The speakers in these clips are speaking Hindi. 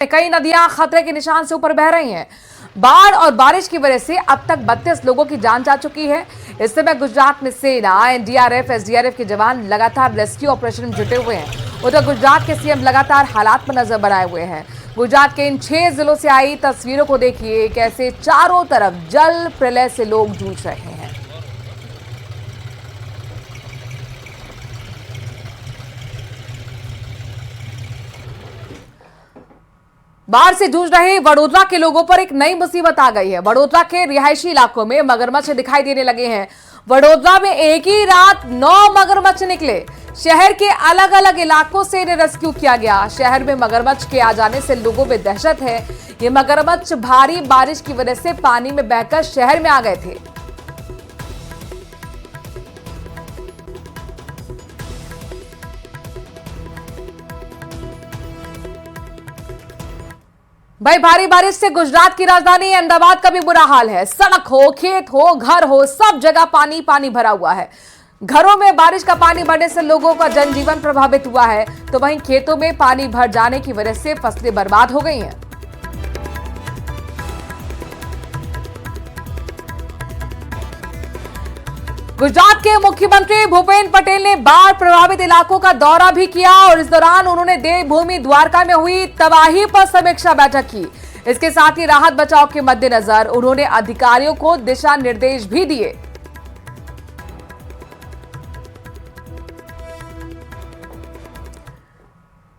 कई नदियां खतरे के निशान से ऊपर बह रही हैं। बाढ़ और बारिश की वजह से अब तक 32 लोगों की जान जा चुकी है। इस समय गुजरात में सेना, एनडीआरएफ, एसडीआरएफ के जवान लगातार रेस्क्यू ऑपरेशन में जुटे हुए हैं। उधर गुजरात के सीएम लगातार हालात पर नजर बनाए हुए हैं। गुजरात के इन 6 जिलों से आई तस्वीरों को देखिए, कैसे चारों तरफ जल प्रलय से लोग जूझ रहे हैं। बाढ़ से जूझ रहे वडोदरा के लोगों पर एक नई मुसीबत आ गई है। वडोदरा के रिहायशी इलाकों में मगरमच्छ दिखाई देने लगे हैं। वडोदरा में एक ही रात 9 मगरमच्छ निकले। शहर के अलग अलग इलाकों से इन्हें रेस्क्यू किया गया। शहर में मगरमच्छ के आ जाने से लोगों में दहशत है। ये मगरमच्छ भारी बारिश की वजह से पानी में बहकर शहर में आ गए थे। भाई, भारी बारिश से गुजरात की राजधानी अहमदाबाद का भी बुरा हाल है। सड़क हो, खेत हो, घर हो, सब जगह पानी पानी भरा हुआ है। घरों में बारिश का पानी बढ़ने से लोगों का जनजीवन प्रभावित हुआ है, तो वहीं खेतों में पानी भर जाने की वजह से फसलें बर्बाद हो गई हैं। गुजरात के मुख्यमंत्री भूपेंद्र पटेल ने बाढ़ प्रभावित इलाकों का दौरा भी किया और इस दौरान उन्होंने देवभूमि द्वारका में हुई तबाही पर समीक्षा बैठक की। इसके साथ ही राहत बचाव के मद्देनजर उन्होंने अधिकारियों को दिशा निर्देश भी दिए।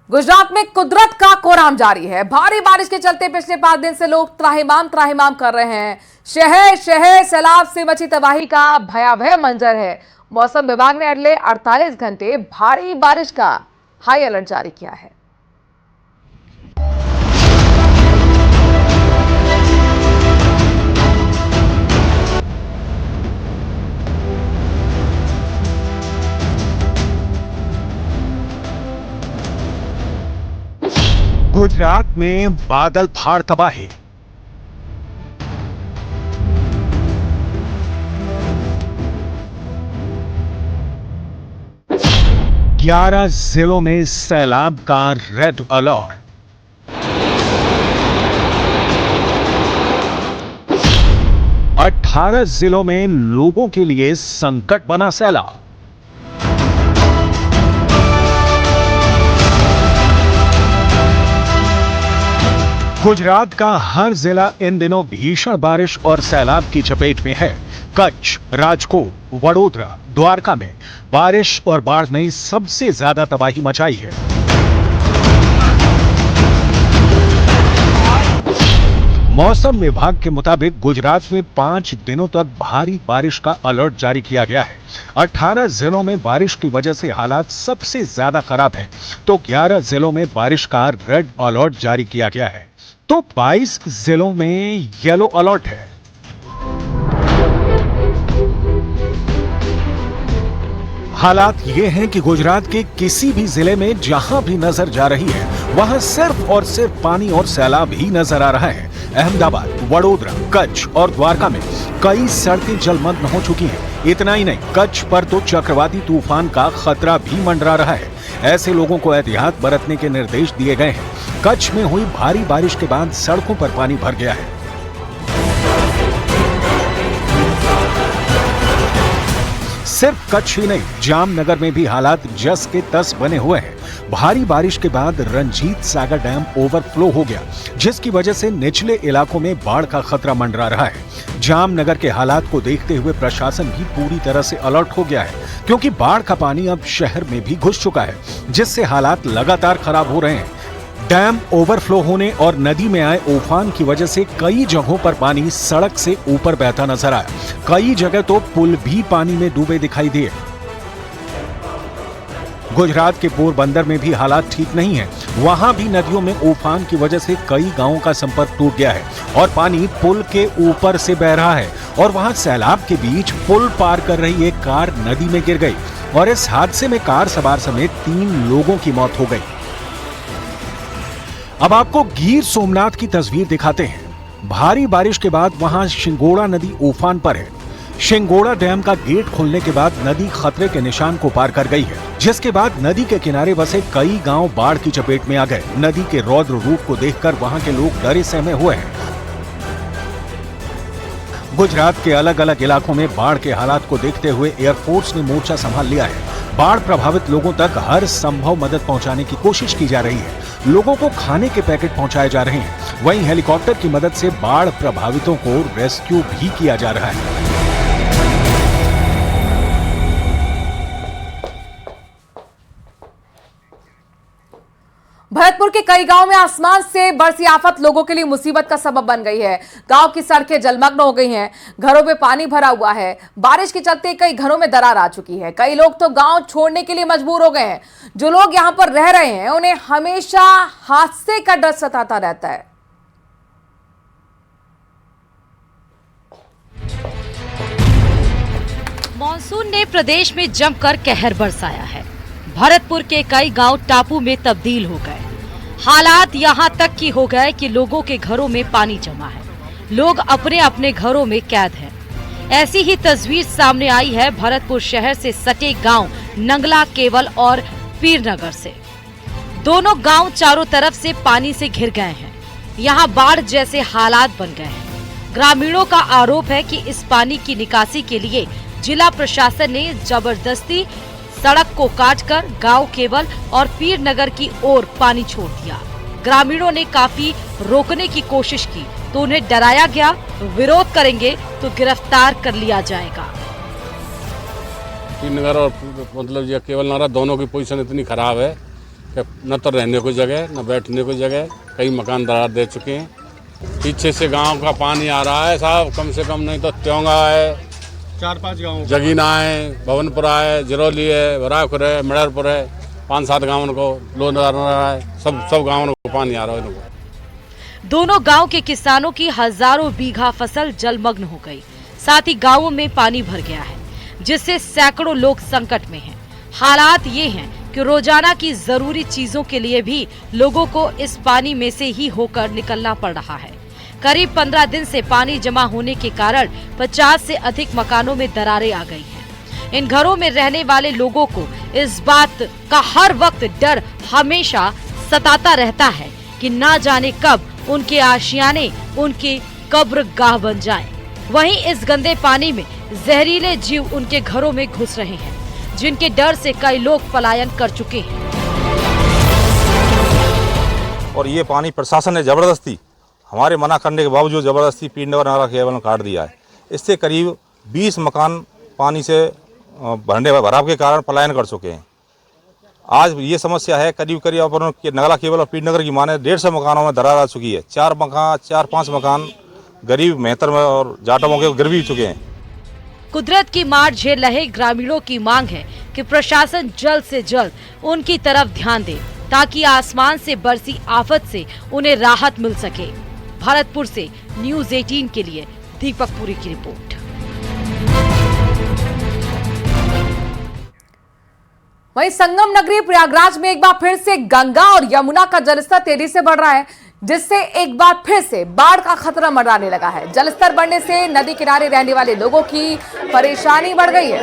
गुजरात में कुदरत का कोहराम जारी है। भारी बारिश के चलते पिछले 5 दिन से लोग त्राहिमाम कर रहे हैं। शहर शहर सैलाब से मची तबाही का भयावह मंजर है। मौसम विभाग ने अगले 48 घंटे भारी बारिश का हाई अलर्ट जारी किया है। गुजरात में बादल फाड़ तबाही। ग्यारह जिलों में सैलाब का रेड अलर्ट। 18 जिलों में लोगों के लिए संकट बना सैलाब। गुजरात का हर जिला इन दिनों भीषण बारिश और सैलाब की चपेट में है। कच्छ, राजकोट, वडोदरा, द्वारका में बारिश और बाढ़ ने सबसे ज्यादा तबाही मचाई है। मौसम विभाग के मुताबिक गुजरात में 5 दिनों तक भारी बारिश का अलर्ट जारी किया गया है। 18 जिलों में बारिश की वजह से हालात सबसे ज्यादा खराब है, तो 11 जिलों में बारिश का रेड अलर्ट जारी किया गया है, तो 22 जिलों में येलो अलर्ट है। हालात ये हैं कि गुजरात के किसी भी जिले में जहां भी नजर जा रही है, वहां सिर्फ और सिर्फ पानी और सैलाब ही नजर आ रहा है। अहमदाबाद, वडोदरा, कच्छ और द्वारका में कई सड़कें जलमग्न हो चुकी हैं। इतना ही नहीं, कच्छ पर तो चक्रवाती तूफान का खतरा भी मंडरा रहा है। ऐसे लोगों को एहतियात बरतने के निर्देश दिए गए हैं। कच्छ में हुई भारी बारिश के बाद सड़कों पर पानी भर गया है। सिर्फ कच्छ ही नहीं, जामनगर में भी हालात जस के तस बने हुए हैं। भारी बारिश के बाद रंजीत सागर डैम ओवरफ्लो हो गया, जिसकी वजह से निचले इलाकों में बाढ़ का खतरा मंडरा रहा है। जामनगर के हालात को देखते हुए प्रशासन भी पूरी तरह से अलर्ट हो गया है, क्योंकि बाढ़ का पानी अब शहर में भी घुस चुका है, जिससे हालात लगातार खराब हो रहे हैं। डैम ओवरफ्लो होने और नदी में आए उफान की वजह से कई जगहों पर पानी सड़क से ऊपर बहता नजर आया। कई जगह तो पुल भी पानी में डूबे दिखाई दिए। गुजरात के पोरबंदर में भी हालात ठीक नहीं है। वहां भी नदियों में उफान की वजह से कई गांवों का संपर्क टूट गया है और पानी पुल के ऊपर से बह रहा है। और वहां सैलाब के बीच पुल पार कर रही एक कार नदी में गिर गई और इस हादसे में कार सवार समेत 3 लोगों की मौत हो गई। अब आपको गिर सोमनाथ की तस्वीर दिखाते हैं। भारी बारिश के बाद वहां शिंगोड़ा नदी उफान पर है। शिंगोड़ा डैम का गेट खुलने के बाद नदी खतरे के निशान को पार कर गई है, जिसके बाद नदी के किनारे बसे कई गांव बाढ़ की चपेट में आ गए। नदी के रौद्र रूप को देखकर वहां के लोग डरे सहमे हुए हैं। गुजरात के अलग अलग इलाकों में बाढ़ के हालात को देखते हुए एयरफोर्स ने मोर्चा संभाल लिया है। बाढ़ प्रभावित लोगों तक हर संभव मदद पहुंचाने की कोशिश की जा रही है। लोगों को खाने के पैकेट पहुंचाए जा रहे हैं। वहीं हेलीकॉप्टर की मदद से बाढ़ प्रभावितों को रेस्क्यू भी किया जा रहा है। भरतपुर के कई गांव में आसमान से बरसी आफत लोगों के लिए मुसीबत का सबब बन गई है। गांव की सड़कें जलमग्न हो गई हैं, घरों में पानी भरा हुआ है। बारिश के चलते कई घरों में दरार आ चुकी है। कई लोग तो गांव छोड़ने के लिए मजबूर हो गए हैं। जो लोग यहां पर रह रहे हैं उन्हें हमेशा हादसे का डर सताता रहता है। मॉनसून ने प्रदेश में जमकर कहर बरसाया है। भरतपुर के कई गांव टापू में तब्दील हो गए। हालात यहां तक की हो गए कि लोगों के घरों में पानी जमा है। लोग अपने अपने घरों में कैद हैं। ऐसी ही तस्वीर सामने आई है भरतपुर शहर से सटे गांव नंगला केवल और पीरनगर से। दोनों गांव चारों तरफ से पानी से घिर गए हैं। यहां बाढ़ जैसे हालात बन गए हैं। ग्रामीणों का आरोप है कि इस पानी की निकासी के लिए जिला प्रशासन ने जबरदस्ती सड़क को काटकर गांव केवल और पीरनगर की ओर पानी छोड़ दिया। ग्रामीणों ने काफी रोकने की कोशिश की तो उन्हें डराया गया। विरोध करेंगे तो गिरफ्तार कर लिया जाएगा। पीरनगर और मतलब ये केवल नगर दोनों की पोजीशन इतनी खराब है कि न तो रहने को जगह न बैठने को जगह। कई मकान दरार दे चुके हैं। पीछे से गांव का पानी आ रहा है साहब, कम से कम नहीं तो त्योंगा है, 4-5 गाँव, जगीना है, भवनपुरा है, जिरौली है, बराखुर है, मिड़रपुर है। 5-7 गाँव को लोन आ रहा है। सब गाँवों को पानी आ रहा है इनको। दोनों गांव के किसानों की हजारों बीघा फसल जलमग्न हो गई। साथ ही गांवों में पानी भर गया है, जिससे सैकड़ों लोग संकट में हैं। हालात ये हैं कि रोजाना की जरूरी चीजों के लिए भी लोगों को इस पानी में से ही होकर निकलना पड़ रहा है। करीब 15 दिन से पानी जमा होने के कारण 50 से अधिक मकानों में दरारें आ गई हैं। इन घरों में रहने वाले लोगों को इस बात का हर वक्त डर हमेशा सताता रहता है कि ना जाने कब उनके आशियाने उनके कब्रगाह बन जाएं। वहीं इस गंदे पानी में जहरीले जीव उनके घरों में घुस रहे हैं, जिनके डर से कई लोग पलायन कर चुके हैं। और ये पानी प्रशासन ने जबरदस्ती हमारे मना करने के बावजूद जबरदस्ती पीरनगर नगर केवल काट दिया है। इससे करीब 20 मकान पानी से भराव के कारण पलायन कर चुके हैं। आज ये समस्या है करीब अपन नगला केवल और पीरनगर की माने 150 मकानों में दरार आ चुकी है। 4-5 मकान गरीब मेहतर में और जाटों के गिर भी चुके हैं। कुदरत की मार झेल रहे ग्रामीणों की मांग है कि प्रशासन जल्द से जल्द उनकी तरफ ध्यान दे, ताकि आसमान से बरसी आफत से उन्हें राहत मिल सके। भरतपुर से न्यूज़ 18 के लिए दीपक पुरी की रिपोर्ट। वहीं संगम नगरी प्रयागराज में एक बार फिर से गंगा और यमुना का जलस्तर तेजी से बढ़ रहा है, जिससे एक बार फिर से बाढ़ का खतरा मंडराने लगा है। जलस्तर बढ़ने से नदी किनारे रहने वाले लोगों की परेशानी बढ़ गई है।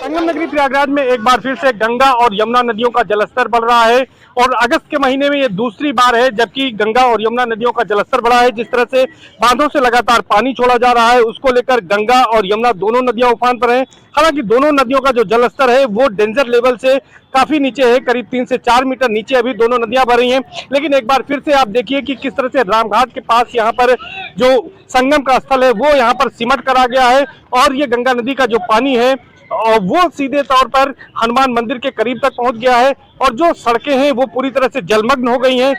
संगम नगरी प्रयागराज में एक बार फिर से गंगा और यमुना नदियों का जलस्तर बढ़ रहा है और अगस्त के महीने में ये दूसरी बार है जबकि गंगा और यमुना नदियों का जलस्तर बढ़ा है। जिस तरह से बांधों से लगातार पानी छोड़ा जा रहा है, उसको लेकर गंगा और यमुना दोनों नदियां उफान पर हैं। हालांकि दोनों नदियों का जो जलस्तर है वो डेंजर लेवल से काफी नीचे है, करीब 3 से 4 मीटर नीचे अभी दोनों नदियां भर रही हैं। लेकिन एक बार फिर से आप देखिए कि किस तरह से रामघाट के पास यहाँ पर जो संगम का स्थल है वो यहाँ पर सिमट कर आ गया है और ये गंगा नदी का जो पानी है और वो सीधे तौर पर हनुमान मंदिर के करीब तक पहुंच गया है और जो सड़कें हैं वो पूरी तरह से जलमग्न हो गई हैं।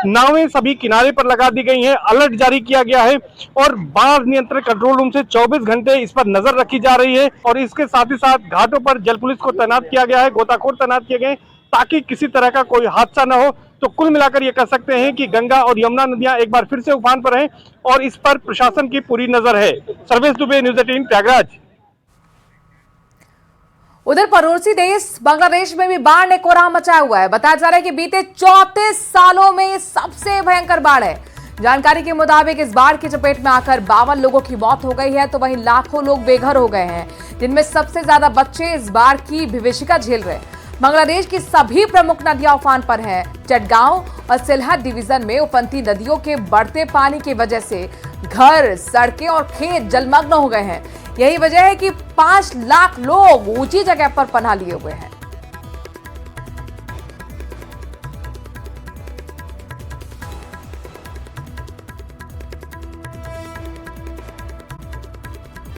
नावें सभी किनारे पर लगा दी गई हैं, अलर्ट जारी किया गया है और बाढ़ नियंत्रण कंट्रोल रूम से 24 घंटे इस पर नजर रखी जा रही है और इसके साथ ही साथ घाटों पर जल पुलिस को तैनात किया गया है, गोताखोर तैनात किए गए ताकि किसी तरह का कोई हादसा न हो। तो कुल मिलाकर ये कह सकते हैं कि गंगा और यमुना नदियां एक बार फिर से उफान पर हैं और इस पर प्रशासन की पूरी नजर है। सर्वेश दुबे, न्यूज़ 18 प्रयागराज। उधर पड़ोसी देश बांग्लादेश में भी बाढ़ ने कोहराम मचाया हुआ है। बताया जा रहा है कि बीते 34 सालों में ये सबसे भयंकर बाढ़ है। जानकारी के मुताबिक इस बाढ़ की चपेट में आकर 52 लोगों की मौत हो गई है, तो वहीं लाखों लोग बेघर हो गए हैं, जिनमें सबसे ज्यादा बच्चे इस बाढ़ की विभीषिका झेल रहे हैं। बांग्लादेश की सभी प्रमुख नदियां उफान पर हैं। चटगांव और सिलहट डिवीजन में उफनती नदियों के बढ़ते पानी की वजह से घर, सड़कें और खेत जलमग्न हो गए हैं। यही वजह है कि 5 लाख लोग ऊंची जगह पर पनाह लिए हुए हैं।